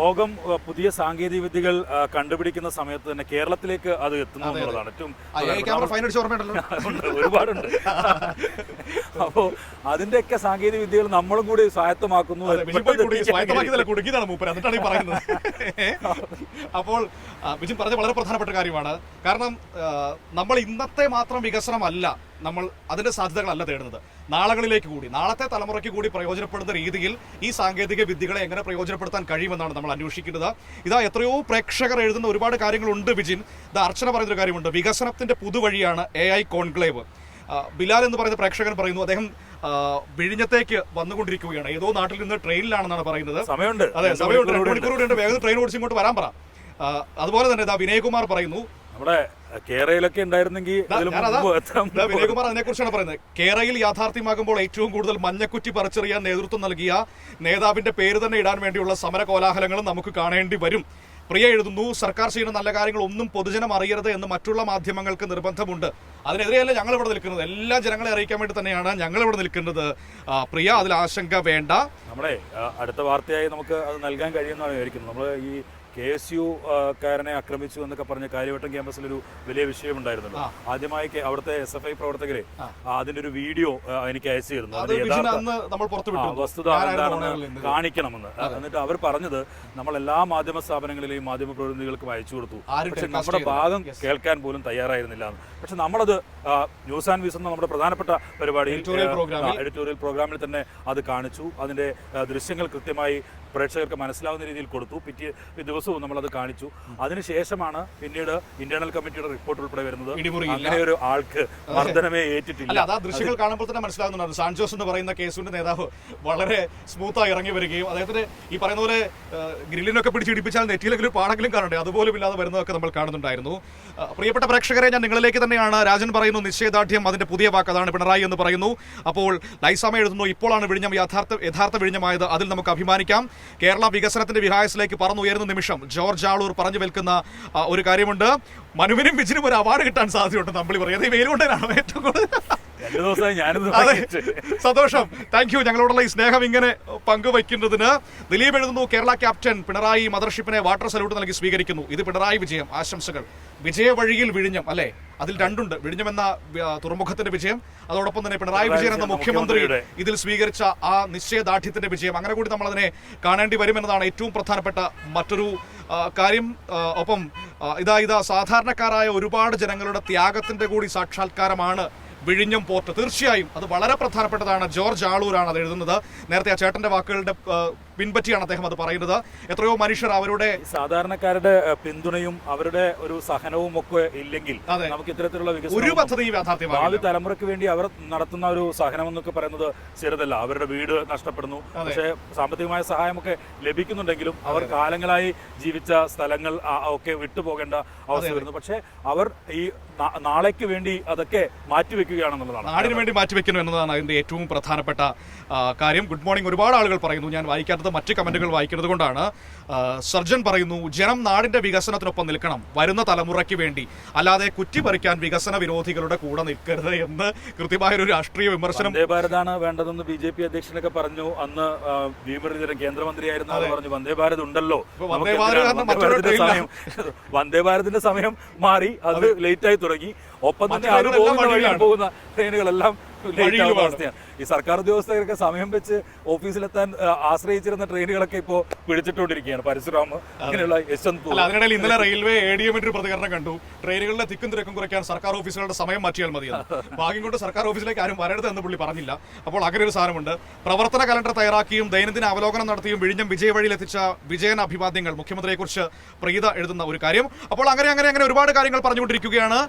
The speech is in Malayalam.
ലോകം പുതിയ സാങ്കേതിക വിദ്യകൾ കണ്ടുപിടിക്കുന്ന സമയത്ത് തന്നെ കേരളത്തിലേക്ക് അത് എത്തുന്നു എന്നുള്ളതാണ് ഏറ്റവും ഒരുപാടുണ്ട്. അപ്പോ അതിന്റെയൊക്കെ സാങ്കേതിക വിദ്യകൾ നമ്മളും കൂടി സ്വായത്തമാക്കുന്നു. അപ്പോൾ ബിജിൻ പറഞ്ഞ വളരെ പ്രധാനപ്പെട്ട കാര്യമാണ്. കാരണം നമ്മൾ ഇന്നത്തെ മാത്രം വികസനമല്ല നമ്മൾ അതിന്റെ സാധ്യതകളല്ല തേടുന്നത്, നാളുകളിലേക്ക് കൂടി, നാളത്തെ തലമുറയ്ക്ക് കൂടി പ്രയോജനപ്പെടുന്ന രീതിയിൽ ഈ സാങ്കേതിക വിദ്യകളെ എങ്ങനെ പ്രയോജനപ്പെടുത്താൻ കഴിയുമെന്നാണ് നമ്മൾ അന്വേഷിക്കുന്നത്. ഇതാ എത്രയോ പ്രേക്ഷകർ എഴുതുന്ന ഒരുപാട് കാര്യങ്ങളുണ്ട് ബിജിൻ. ഇത് അർച്ചന പറയുന്നൊരു കാര്യമുണ്ട്, വികസനത്തിന്റെ പുതുവഴിയാണ് AI കോൺക്ലേവ്. ബിലാൽ എന്ന് പറയുന്ന പ്രേക്ഷകൻ പറയുന്നു, അദ്ദേഹം വിഴിഞ്ഞത്തേക്ക് വന്നുകൊണ്ടിരിക്കുകയാണ്, ഏതോ നാട്ടിൽ നിന്ന് ട്രെയിനിലാണെന്നാണ് പറയുന്നത്. സമയമുണ്ട്, അതെ സമയമുണ്ട്, 2 മണിക്കൂറുണ്ട്, വേഗം ട്രെയിൻ ഓടിച്ച് ഇങ്ങോട്ട് വരാൻ പറ. അതുപോലെ തന്നെ ഇതാ വിനയകുമാർ പറയുന്നു, നമ്മുടെ കേരളയിലൊക്കെ ഉണ്ടായിരുന്നെങ്കിൽ വിനയകുമാർ അതിനെക്കുറിച്ചാണ് പറയുന്നത്. കേരളയിൽ യാഥാർത്ഥ്യമാകുമ്പോൾ ഏറ്റവും കൂടുതൽ മഞ്ഞക്കുറ്റി പറിച്ചെറിയാൻ നേതൃത്വം നൽകിയ നേതാവിന്റെ പേര് തന്നെ ഇടാൻ വേണ്ടിയുള്ള സമര കോലാഹലങ്ങളും നമുക്ക് കാണേണ്ടി വരും. പ്രിയ എഴുതുന്നു, സർക്കാർ ചെയ്യുന്ന നല്ല കാര്യങ്ങൾ ഒന്നും പൊതുജനം അറിയരുത് എന്ന് മറ്റുള്ള മാധ്യമങ്ങൾക്ക് നിർബന്ധമുണ്ട്. അതിനെതിരെയല്ല ഞങ്ങൾ ഇവിടെ നിൽക്കുന്നത്, എല്ലാ ജനങ്ങളെ അറിയിക്കാൻ വേണ്ടി തന്നെയാണ് ഞങ്ങൾ ഇവിടെ നിൽക്കുന്നത്. പ്രിയ, അതിൽ ആശങ്ക വേണ്ട. നമ്മുടെ അടുത്ത വാർത്തയായി നമുക്ക് അത് നൽകാൻ കഴിയുമെന്നാണ് വിചാരിക്കുന്നത്. നമ്മൾ ഈ KSU കാരനെ ആക്രമിച്ചു എന്നൊക്കെ പറഞ്ഞ കാര്യവട്ടം ക്യാമ്പസിലൊരു വലിയ വിഷയമുണ്ടായിരുന്നല്ലോ. ആദ്യമായി അവിടുത്തെ SFI പ്രവർത്തകരെ അതിന്റെ ഒരു വീഡിയോ എനിക്ക് അയച്ചു തരുന്നു. വസ്തുത എന്താണെന്ന് കാണിക്കണമെന്ന്. എന്നിട്ട് അവർ പറഞ്ഞത് നമ്മൾ എല്ലാ മാധ്യമ സ്ഥാപനങ്ങളിലെയും മാധ്യമ പ്രതിനിധികൾക്കും അയച്ചു കൊടുത്തു, പക്ഷെ നമ്മുടെ ഭാഗം കേൾക്കാൻ പോലും തയ്യാറായിരുന്നില്ല. പക്ഷെ നമ്മളത് ന്യൂസ് ആൻഡ് വ്യൂസ് എന്ന നമ്മുടെ പ്രധാനപ്പെട്ട പരിപാടിയിൽ എഡിറ്റോറിയൽ പ്രോഗ്രാമിൽ തന്നെ അത് കാണിച്ചു. അതിന്റെ ദൃശ്യങ്ങൾ കൃത്യമായി പ്രേക്ഷകർക്ക് മനസ്സിലാവുന്ന രീതിയിൽ കൊടുത്തു. പിറ്റേ ദിവസവും നമ്മളത് കാണിച്ചു. അതിനുശേഷമാണ് പിന്നീട് ഇന്റേണൽ കമ്മിറ്റിയുടെ റിപ്പോർട്ട് ഉൾപ്പെടെ വരുന്നത്. അങ്ങനെ ഒരു ആൾക്ക് മർദ്ദനമേ ഏറ്റിട്ടില്ല. അതാ ദൃശ്യങ്ങൾ കാണുമ്പോൾ തന്നെ മനസ്സിലാകുന്നുണ്ട്. സാൻജോസ് എന്ന് പറയുന്ന കേസിന്റെ നേതാവ് വളരെ സ്മൂത്തായി ഇറങ്ങി വരികയും അദ്ദേഹത്തിന് ഈ പറയുന്ന പോലെ ഗ്രില്ലിനൊക്കെ പിടിച്ചിടിപ്പിച്ചാൽ നെറ്റിയിലെങ്കിലും പാടെങ്കിലും കാണണ്ടേ, അതുപോലും ഇല്ലാതെ വരുന്നതൊക്കെ നമ്മൾ കാണുന്നുണ്ടായിരുന്നു. പ്രിയപ്പെട്ട പ്രേക്ഷകരെ, ഞാൻ നിങ്ങളിലേക്ക് തന്നെയാണ്. രാജൻ പറയുന്നു നിശ്ചയദാർഢ്യം അതിന്റെ പുതിയ വാക്ക്, അതാണ് പിണറായി എന്ന് പറയുന്നു. അപ്പോൾ ലൈസാമ എഴുതുന്നു, ഇപ്പോഴാണ് വിഴിഞ്ഞം യഥാർത്ഥ വിഴിഞ്ഞമായത്, അതിൽ നമുക്ക് അഭിമാനിക്കാം. കേരള വികസനത്തിന്റെ വിഹായസിലേക്ക് പറന്നുയരുന്ന നിമിഷം. ജോർജ് ആളൂർ പറഞ്ഞു വെൽക്കുന്ന ഒരു കാര്യമുണ്ട്, മനുവിനും വിജിനും ഒരു അവാർഡ് കിട്ടാൻ സാധ്യതയുണ്ട്. നമ്മൾ പറയുന്നത് വെയിലുകൊണ്ടാണ് ഏറ്റവും കൂടുതൽ. സന്തോഷം, താങ്ക് യു ഞങ്ങളോടുള്ള ഈ സ്നേഹം ഇങ്ങനെ പങ്കുവയ്ക്കുന്നതിന്. ദിലീപ് എഴുതുന്നു, കേരള ക്യാപ്റ്റൻ പിണറായി മദർഷിപ്പിനെ വാട്ടർ സല്യൂട്ട് നൽകി സ്വീകരിക്കുന്നു. ഇത് പിണറായി വിജയം, ആശംസകൾ. വിജയ വഴിയിൽ വിഴിഞ്ഞം, അല്ലെ? അതിൽ രണ്ടുണ്ട്, വിഴിഞ്ഞം എന്ന തുറമുഖത്തിന്റെ വിജയം, അതോടൊപ്പം തന്നെ പിണറായി വിജയൻ എന്ന മുഖ്യമന്ത്രിയുടെ ഇതിൽ സ്വീകരിച്ച ആ നിശ്ചയദാർഢ്യത്തിന്റെ വിജയം. അങ്ങനെ കൂടി നമ്മൾ അതിനെ കാണേണ്ടി വരുമെന്നതാണ് ഏറ്റവും പ്രധാനപ്പെട്ട മറ്റൊരു കാര്യം. ഒപ്പം ഇതാ സാധാരണക്കാരായ ഒരുപാട് ജനങ്ങളുടെ ത്യാഗത്തിന്റെ കൂടി സാക്ഷാത്കാരമാണ് വിഴിഞ്ഞം പോർട്ട്. തീർച്ചയായും അത് വളരെ പ്രധാനപ്പെട്ടതാണ്. ജോർജ് ആളൂരാണ് അത് എഴുതുന്നത്. നേരത്തെ ആ ചേട്ടന്റെ വാക്കുകളുടെ പിൻപറ്റിയാണ് അദ്ദേഹം അത് പറയുന്നത്. എത്രയോ മനുഷ്യർ അവരുടെ സാധാരണക്കാരുടെ പിന്തുണയും അവരുടെ ഒരു സഹനവും ഒക്കെ ഇല്ലെങ്കിൽ നമുക്ക് ഇത്തരത്തിലുള്ള ഒരു പദ്ധതി യാഥാർത്ഥ്യമാകും. ഭാവി തലമുറയ്ക്ക് വേണ്ടി അവർ നടത്തുന്ന ഒരു സഹനം എന്നൊക്കെ പറയുന്നത് ചെറുതല്ല. അവരുടെ വീട് നഷ്ടപ്പെടുന്നു, പക്ഷേ സാമ്പത്തികമായ സഹായമൊക്കെ ലഭിക്കുന്നുണ്ടെങ്കിലും അവർ കാലങ്ങളായി ജീവിച്ച സ്ഥലങ്ങൾ ഒക്കെ വിട്ടുപോകേണ്ട അവസ്ഥ വരുന്നു. പക്ഷേ അവർ ഈ നാളേക്ക് വേണ്ടി അതൊക്കെ മാറ്റിവെക്കുകയാണെന്നുള്ളതാണ്, നാടിന് വേണ്ടി മാറ്റിവെക്കുന്നു എന്നതാണ് അതിന്റെ ഏറ്റവും പ്രധാനപ്പെട്ട കാര്യം. ഗുഡ് മോർണിംഗ് ഒരുപാട് ആളുകൾ പറയുന്നു, ഞാൻ വായിക്കാത്തത് മറ്റ് കമന്റുകൾ വായിക്കുന്നത് കൊണ്ടാണ്. സർജൻ പറയുന്നു, ജനം നാടിന്റെ വികസനത്തിനൊപ്പം നിൽക്കണം, വരുന്ന തലമുറയ്ക്ക് വേണ്ടി, അല്ലാതെ കുറ്റിപ്പറിക്കാൻ വികസന വിരോധികളുടെ കൂടെ നിൽക്കരുത് എന്ന് കൃത്യമായൊരു രാഷ്ട്രീയ വിമർശനം. വന്ദേ ഭാരതാണ് വേണ്ടതെന്ന് BJP അധ്യക്ഷനൊക്കെ പറഞ്ഞു. അന്ന് ഭീമരുദ്രൻ കേന്ദ്രമന്ത്രിയായിരുന്നു, അത് പറഞ്ഞു വന്ദേ ഭാരത് ഉണ്ടല്ലോ, വന്ദേ ഭാരതിന്റെ സമയം മാറി, അത് ലേറ്റ് ആയി തുടങ്ങി. ഒപ്പം തന്നെ അത് പോകുന്ന ട്രെയിനുകളെല്ലാം അവസ്ഥയാണ്. ഈ സർക്കാർ ഉദ്യോഗസ്ഥരൊക്കെ സമയം വെച്ച് ഓഫീസിലെത്താൻ ആശ്രയിച്ചിരുന്ന ട്രെയിനുകളൊക്കെ ഇപ്പോൾ പിടിച്ചിട്ടുകൊണ്ടിരിക്കുകയാണ്. പരശുരാമ്, അങ്ങനെയുള്ള യശ്വന്ത്പൂർ. അതിനിടയിൽ ഇന്നലെ റെയിൽവേ ADM ഒരു പ്രതികരണം കണ്ടു, ട്രെയിനുകളിലെ തിക്കും തിരക്കും കുറയ്ക്കാൻ സർക്കാർ ഓഫീസുകളുടെ സമയം മാറ്റിയാൽ മതിയെന്ന്. ഭാഗ്യം കൊണ്ട് സർക്കാർ ഓഫീസിലേക്ക് ആരും വരരുത് എന്ന് പുള്ളി പറഞ്ഞില്ല. അപ്പോൾ അങ്ങനെ ഒരു സാധനമുണ്ട്. പ്രവർത്തന കലണ്ടർ തയ്യാറാക്കിയും ദൈനംദിന അവലോകനം നടത്തിയും വിഴിഞ്ഞം വിജയ വഴിയിലെത്തിച്ച വിജയൻ അഭിവാദ്യങ്ങൾ, മുഖ്യമന്ത്രിയെക്കുറിച്ച് പ്രീത എഴുതുന്ന ഒരു കാര്യം. അപ്പോൾ അങ്ങനെ ഒരുപാട് കാര്യങ്ങൾ പറഞ്ഞുകൊണ്ടിരിക്കുകയാണ്.